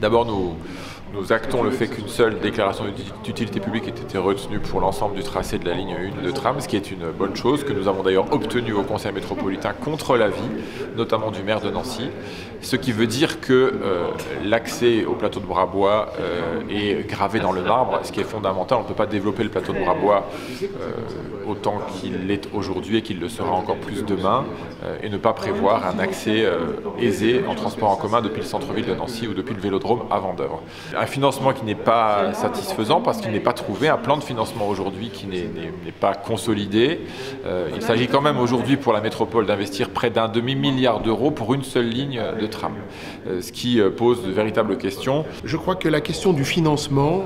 D'abord, nous actons le fait qu'une seule déclaration d'utilité publique ait été retenue pour l'ensemble du tracé de la ligne 1 de tram, ce qui est une bonne chose, que nous avons d'ailleurs obtenu au Conseil métropolitain contre l'avis, notamment du maire de Nancy. Ce qui veut dire que l'accès au plateau de Brabois est gravé dans le marbre, ce qui est fondamental. On ne peut pas développer le plateau de Brabois autant qu'il l'est aujourd'hui et qu'il le sera encore plus demain, et ne pas prévoir un accès aisé en transport en commun depuis le centre-ville de Nancy ou depuis le vélodrome à Vendeuvre. Un financement qui n'est pas satisfaisant parce qu'il n'est pas trouvé, un plan de financement aujourd'hui qui n'est pas consolidé. Il s'agit quand même aujourd'hui pour la métropole d'investir près d'un demi-milliard d'euros pour une seule ligne de tram, ce qui pose de véritables questions. Je crois que la question du financement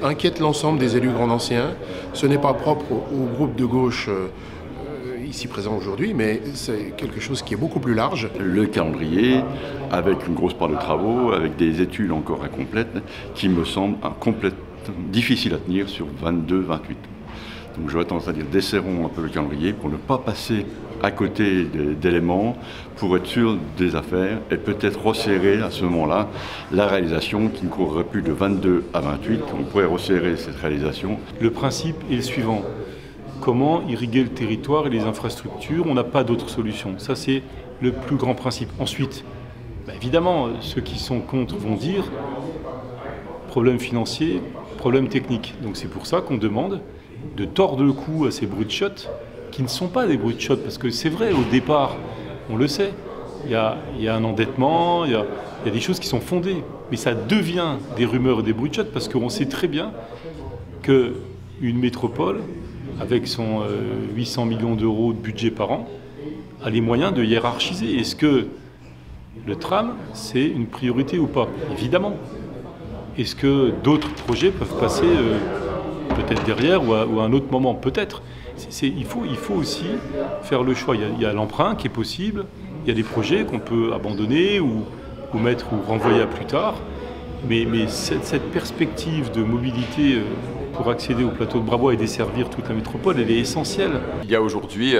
inquiète l'ensemble des élus grandanciens. Ce n'est pas propre au groupe de gauche ici présent aujourd'hui, mais c'est quelque chose qui est beaucoup plus large. Le calendrier, avec une grosse part de travaux, avec des études encore incomplètes, qui me semble difficile à tenir sur 22-28. Donc j'aurais tendance à dire, desserrons un peu le calendrier pour ne pas passer à côté d'éléments, pour être sûr des affaires et peut-être resserrer à ce moment-là la réalisation qui ne courrait plus de 22 à 28. On pourrait resserrer cette réalisation. Le principe est le suivant. Comment irriguer le territoire et les infrastructures? On n'a pas d'autre solution. Ça, c'est le plus grand principe. Ensuite, évidemment, ceux qui sont contre vont dire problème financier, problème technique. Donc c'est pour ça qu'on demande de tordre le cou à ces bruits de shot qui ne sont pas des bruits de shot, parce que c'est vrai, au départ, on le sait, il y a un endettement, il y a des choses qui sont fondées, mais ça devient des rumeurs et des bruits de shot parce qu'on sait très bien qu'une métropole, avec son 800 millions d'euros de budget par an, a les moyens de hiérarchiser. Est-ce que le tram, c'est une priorité ou pas? Évidemment. Est-ce que d'autres projets peuvent passer peut-être derrière ou à un autre moment? Peut-être. Il faut aussi faire le choix. Il y a l'emprunt qui est possible, il y a des projets qu'on peut abandonner ou mettre ou renvoyer à plus tard. Mais cette perspective de mobilité pour accéder au plateau de Brabois et desservir toute la métropole, elle est essentielle. Il y a aujourd'hui,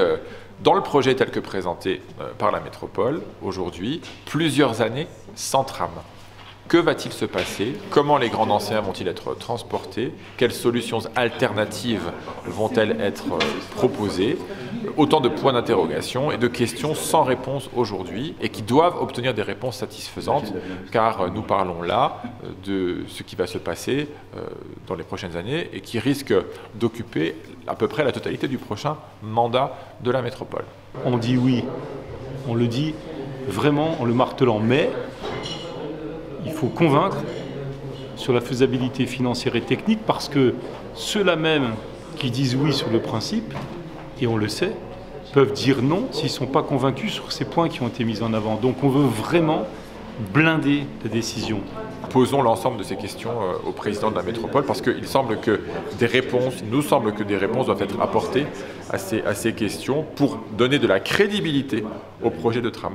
dans le projet tel que présenté par la métropole, aujourd'hui, plusieurs années sans tram. Que va-t-il se passer? Comment les grandanciens vont-ils être transportés? Quelles solutions alternatives vont-elles être proposées? Autant de points d'interrogation et de questions sans réponse aujourd'hui et qui doivent obtenir des réponses satisfaisantes, car nous parlons là de ce qui va se passer dans les prochaines années et qui risque d'occuper à peu près la totalité du prochain mandat de la métropole. On dit oui, on le dit vraiment en le martelant, mais il faut convaincre sur la faisabilité financière et technique, parce que ceux-là même qui disent oui sur le principe, et on le sait, peuvent dire non s'ils ne sont pas convaincus sur ces points qui ont été mis en avant. Donc on veut vraiment blinder la décision. Posons l'ensemble de ces questions au président de la métropole, parce qu'il nous semble que des réponses doivent être apportées à ces questions pour donner de la crédibilité au projet de tram.